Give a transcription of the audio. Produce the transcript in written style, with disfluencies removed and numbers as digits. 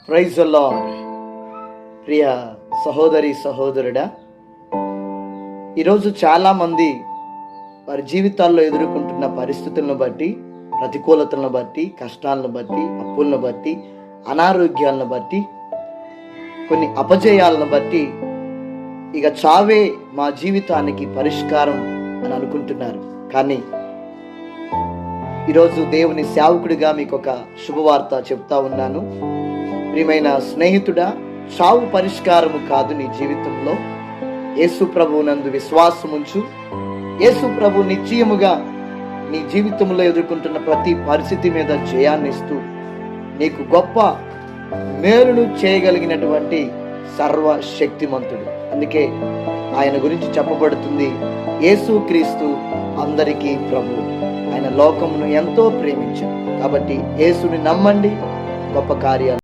Praise the lord. ప్రియ సహోదరి సహోదరుడా, ఈరోజు చాలామంది వారి జీవితాల్లో ఎదుర్కొంటున్న పరిస్థితులను బట్టి, ప్రతికూలతలను బట్టి, కష్టాలను బట్టి, అప్పులను బట్టి, అనారోగ్యాలను బట్టి, కొన్ని అపజయాలను బట్టి ఇక చావే మా జీవితానికి పరిష్కారం అని అనుకుంటున్నారు. కానీ ఈరోజు దేవుని సేవకుడిగా మీకు ఒక శుభవార్త చెప్తా ఉన్నాను. ప్రియమైన స్నేహితుడా, చావు పరిష్కారము కాదు నీ జీవితంలో. యేసు ప్రభువునందు విశ్వాసముంచు. యేసు ప్రభు నిశ్చయముగా నీ జీవితంలో ఎదుర్కొంటున్న ప్రతి పరిస్థితి మీద జయాన్నిస్తూ నీకు గొప్ప మేలును చేయగలిగినటువంటి సర్వశక్తిమంతుడు. అందుకే ఆయన గురించి చెప్పబడుతుంది, యేసుక్రీస్తు అందరికీ ప్రభు. ఆయన లోకమును ఎంతో ప్రేమించాడు. కాబట్టి యేసుని నమ్మండి, గొప్ప కార్యాలు